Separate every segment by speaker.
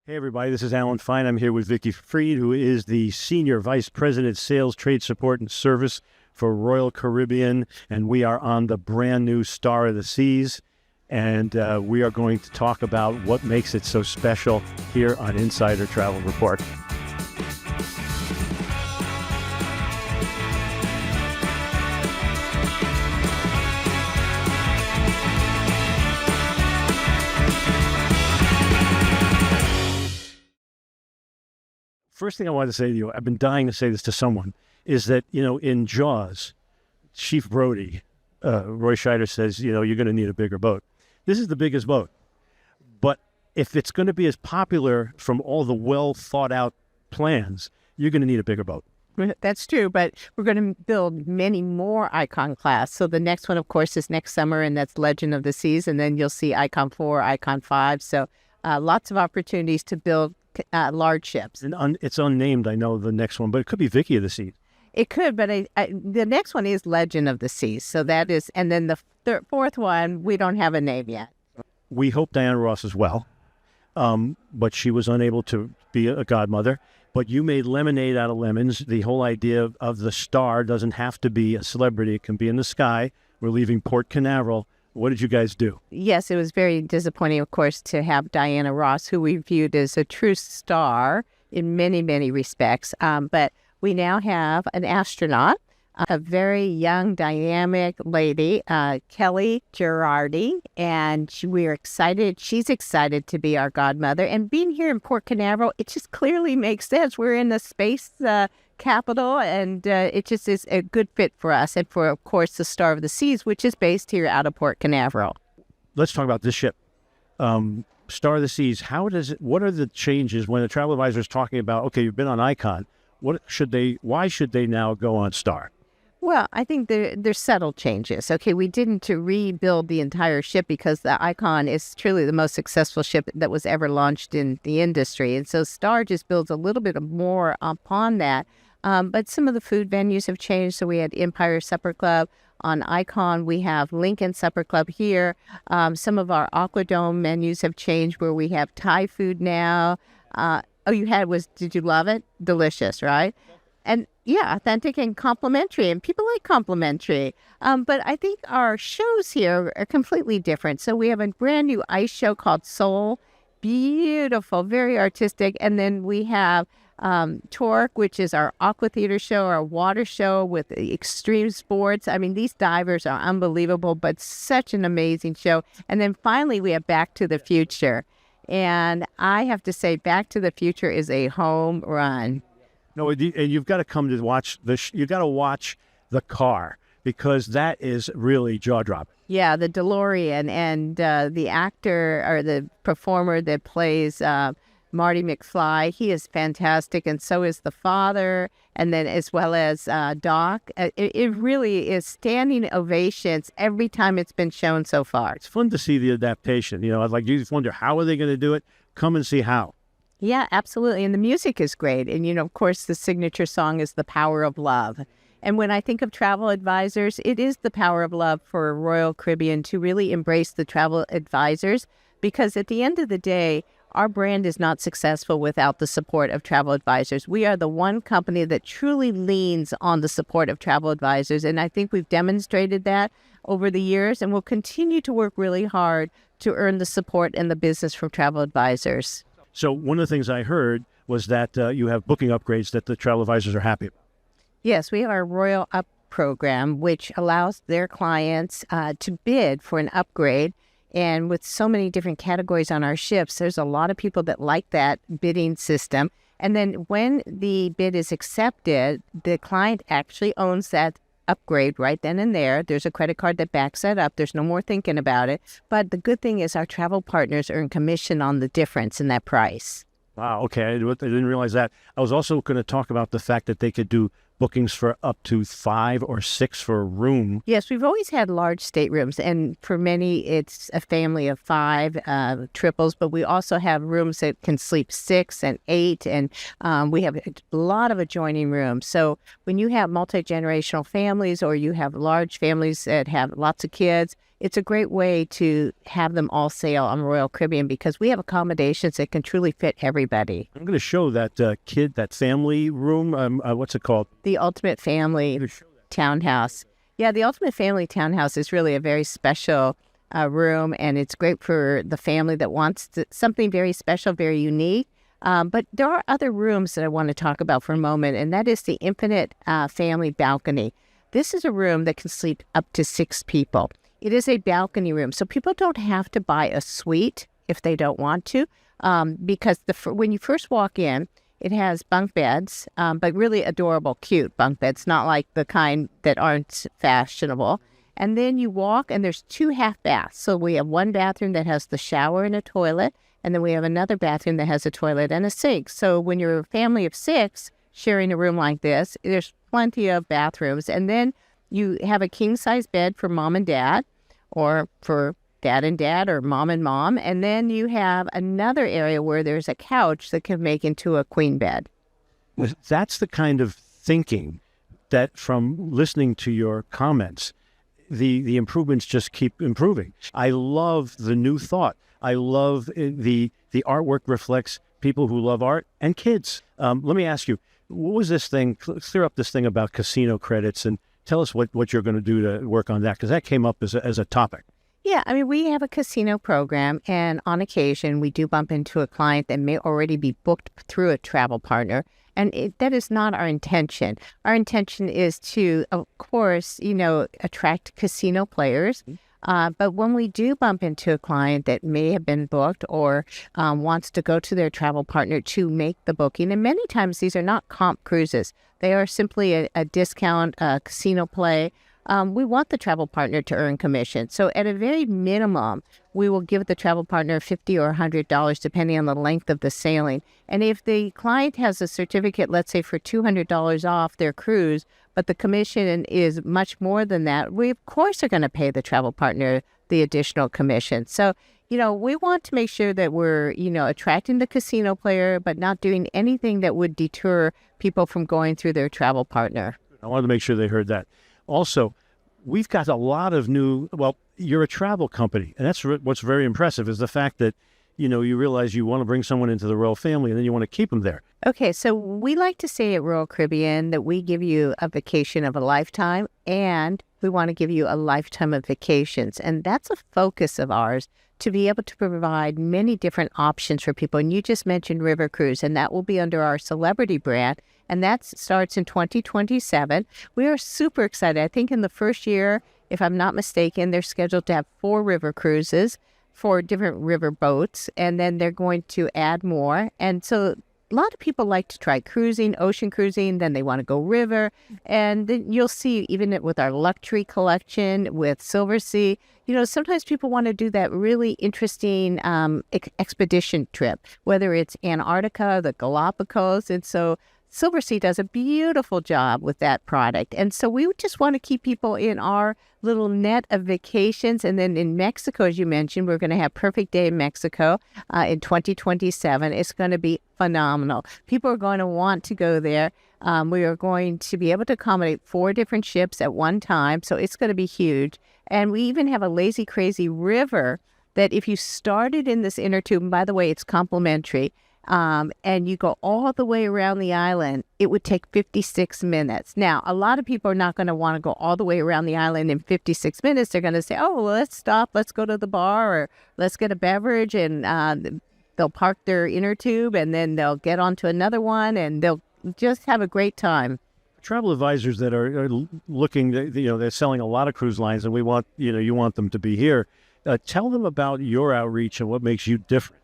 Speaker 1: Hey everybody, this is Alan Fine. I'm here with Vicki Freed, who is the Senior Vice President, Sales, Trade Support, and Service for Royal Caribbean, and we are on the brand new Star of the Seas, and we are going to talk about what makes it so special here on Insider Travel Report. First thing I wanted to say to you, I've been dying to say this to someone, is that, in Jaws, Chief Brody, Roy Scheider says, you're going to need a bigger boat. This is the biggest boat. But if it's going to be as popular from all the well thought out plans, you're going to need a bigger boat.
Speaker 2: That's true, but we're going to build many more Icon class. So the next one, of course, is next summer, and that's Legend of the Seas. And then you'll see Icon 4, Icon 5. So lots of opportunities to build large ships.
Speaker 1: And it's unnamed, I know, the next one, but it could be Vicki of the Seas.
Speaker 2: It could, but the next one is Legend of the Seas. So that is, and then the fourth one, we don't have a name yet.
Speaker 1: We hope Diana Ross is well, but she was unable to be a godmother. But you made lemonade out of lemons. The whole idea of the star doesn't have to be a celebrity. It can be in the sky. We're leaving Port Canaveral. What did you guys do?
Speaker 2: Yes, it was very disappointing, of course, to have Diana Ross, who we viewed as a true star in many, many respects. But we now have an astronaut, a very young, dynamic lady, Kelly Girardi, and we're excited. She's excited to be our godmother. And being here in Port Canaveral, it just clearly makes sense. We're in the space capital, and it just is a good fit for us and for, of course, the Star of the Seas, which is based here out of Port Canaveral.
Speaker 1: Let's talk about this ship. Star of the Seas, what are the changes when the travel advisor is talking about, okay, you've been on Icon, why should they now go on Star?
Speaker 2: Well, I think there's subtle changes. Okay, we didn't rebuild the entire ship because the Icon is truly the most successful ship that was ever launched in the industry. And so Star just builds a little bit more upon that. But some of the food venues have changed. So we had Empire Supper Club. On Icon, we have Lincoln Supper Club here. Some of our Aquadome menus have changed where we have Thai food now. Did you love it? Delicious, right? And yeah, authentic and complimentary, and people like complimentary. But I think our shows here are completely different. So we have a brand new ice show called Soul, beautiful, very artistic. And then we have Torque, which is our aqua theater show, our water show with extreme sports. I mean, these divers are unbelievable, but such an amazing show. And then finally, we have Back to the Future. And I have to say, Back to the Future is a home run.
Speaker 1: No, and you've got to come to watch you've got to watch the car, because that is really jaw-dropping.
Speaker 2: Yeah, the DeLorean, and the actor or the performer that plays Marty McFly, he is fantastic, and so is the father, and then as well as Doc. It really is standing ovations every time it's been shown so far.
Speaker 1: It's fun to see the adaptation. You just wonder, how are they going to do it? Come and see how.
Speaker 2: Yeah, absolutely. And the music is great. And, of course, the signature song is The Power of Love. And when I think of travel advisors, it is the power of love for Royal Caribbean to really embrace the travel advisors, because at the end of the day, our brand is not successful without the support of travel advisors. We are the one company that truly leans on the support of travel advisors. And I think we've demonstrated that over the years, and we'll continue to work really hard to earn the support and the business from travel advisors.
Speaker 1: So one of the things I heard was that you have booking upgrades that the travel advisors are happy about.
Speaker 2: Yes, we have our Royal Up program, which allows their clients to bid for an upgrade. And with so many different categories on our ships, there's a lot of people that like that bidding system. And then when the bid is accepted, the client actually owns that upgrade right then and there. There's a credit card that backs that up. There's no more thinking about it. But the good thing is our travel partners earn commission on the difference in that price.
Speaker 1: Wow, okay. I didn't realize that. I was also going to talk about the fact that they could do bookings for up to 5 or 6 for a room.
Speaker 2: Yes, we've always had large staterooms, and for many, it's a family of 5 triples, but we also have rooms that can sleep 6 and 8, and we have a lot of adjoining rooms. So when you have multi-generational families, or you have large families that have lots of kids, it's a great way to have them all sail on Royal Caribbean because we have accommodations that can truly fit everybody.
Speaker 1: I'm going to show that that family room. What's it called?
Speaker 2: The Ultimate Family Townhouse. Yeah, the Ultimate Family Townhouse is really a very special room, and it's great for the family that wants something very special, very unique. But there are other rooms that I want to talk about for a moment, and that is the Infinite Family Balcony. This is a room that can sleep up to 6 people. It is a balcony room, so people don't have to buy a suite if they don't want to, because when you first walk in, it has bunk beds, but really adorable, cute bunk beds, not like the kind that aren't fashionable. And then you walk, and there's 2 half baths. So we have one bathroom that has the shower and a toilet, and then we have another bathroom that has a toilet and a sink. So when you're a family of 6 sharing a room like this, there's plenty of bathrooms. And then you have a king-size bed for mom and dad, or for dad and dad, or mom and mom. And then you have another area where there's a couch that can make into a queen bed.
Speaker 1: That's the kind of thinking that, from listening to your comments, the improvements just keep improving. I love the new thought. I love the artwork reflects people who love art and kids. Let me ask you, what was this thing? Clear up this thing about casino credits and tell us what you're going to do to work on that, because that came up as a topic.
Speaker 2: Yeah, I mean, we have a casino program, and on occasion, we do bump into a client that may already be booked through a travel partner, and that is not our intention. Our intention is to, of course, attract casino players. But when we do bump into a client that may have been booked or wants to go to their travel partner to make the booking, and many times these are not comp cruises. They are simply a discount casino play. We want the travel partner to earn commission. So at a very minimum, we will give the travel partner $50 or $100 depending on the length of the sailing. And if the client has a certificate, let's say for $200 off their cruise, but the commission is much more than that, we of course are going to pay the travel partner the additional commission. So, we want to make sure that we're, attracting the casino player, but not doing anything that would deter people from going through their travel partner.
Speaker 1: I wanted to make sure they heard that. Also, we've got a lot of you're a travel company, and that's what's very impressive is the fact that, you realize you want to bring someone into the Royal family and then you want to keep them there.
Speaker 2: Okay, so we like to say at Royal Caribbean that we give you a vacation of a lifetime, and we want to give you a lifetime of vacations. And that's a focus of ours, to be able to provide many different options for people. And you just mentioned River Cruise, and that will be under our Celebrity brand. And that starts in 2027. We are super excited. I think in the first year, if I'm not mistaken, they're scheduled to have 4 river cruises, 4 different river boats, and then they're going to add more. And so a lot of people like to try cruising, ocean cruising, then they want to go river. And then you'll see, even with our luxury collection, with Silversea, sometimes people want to do that really interesting expedition trip, whether it's Antarctica, the Galapagos. And so Silversea does a beautiful job with that product. And so we just want to keep people in our little net of vacations. And then in Mexico, as you mentioned, we're going to have Perfect Day in Mexico in 2027. It's going to be phenomenal. People are going to want to go there. We are going to be able to accommodate 4 different ships at one time. So it's going to be huge. And we even have a Lazy Crazy River that if you started in this inner tube, and by the way, it's complimentary, and you go all the way around the island, it would take 56 minutes. Now, a lot of people are not going to want to go all the way around the island in 56 minutes. They're going to say, well, let's stop, let's go to the bar, or let's get a beverage, and they'll park their inner tube, and then they'll get onto another one, and they'll just have a great time.
Speaker 1: Travel advisors that are looking, they're selling a lot of cruise lines, and we want, you want them to be here. Tell them about your outreach and what makes you different.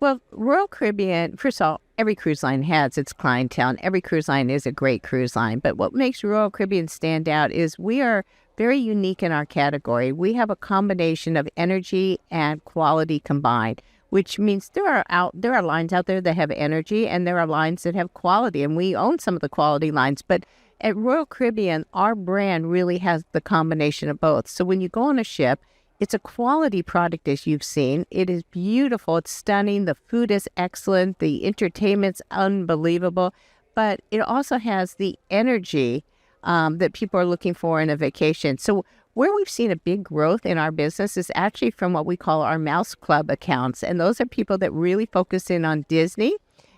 Speaker 2: Well, Royal Caribbean, first of all, every cruise line has its clientele, and every cruise line is a great cruise line. But what makes Royal Caribbean stand out is we are very unique in our category. We have a combination of energy and quality combined, which means there are lines out there that have energy, and there are lines that have quality, and we own some of the quality lines. But at Royal Caribbean, our brand really has the combination of both. So when you go on a ship, it's a quality product, as you've seen. It is beautiful. It's stunning. The food is excellent. The entertainment's unbelievable. But it also has the energy that people are looking for in a vacation. So Where we've seen a big growth in our business is actually from what we call our Mouse Club accounts. And those are people that really focus in on Disney.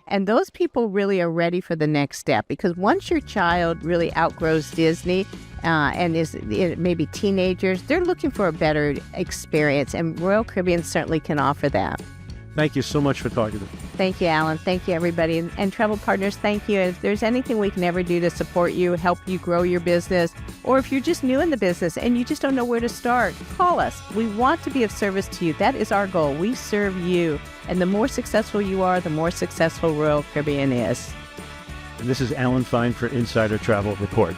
Speaker 2: And those people really are ready for the next step, because once your child really outgrows Disney and is maybe teenagers, they're looking for a better experience. And Royal Caribbean certainly can offer that.
Speaker 1: Thank you so much for talking to me.
Speaker 2: Thank you, Alan. Thank you, everybody. And Travel Partners, thank you. If there's anything we can ever do to support you, help you grow your business, or if you're just new in the business and you just don't know where to start, call us. We want to be of service to you. That is our goal. We serve you. And the more successful you are, the more successful Royal Caribbean is.
Speaker 1: And this is Alan Fine for Insider Travel Report.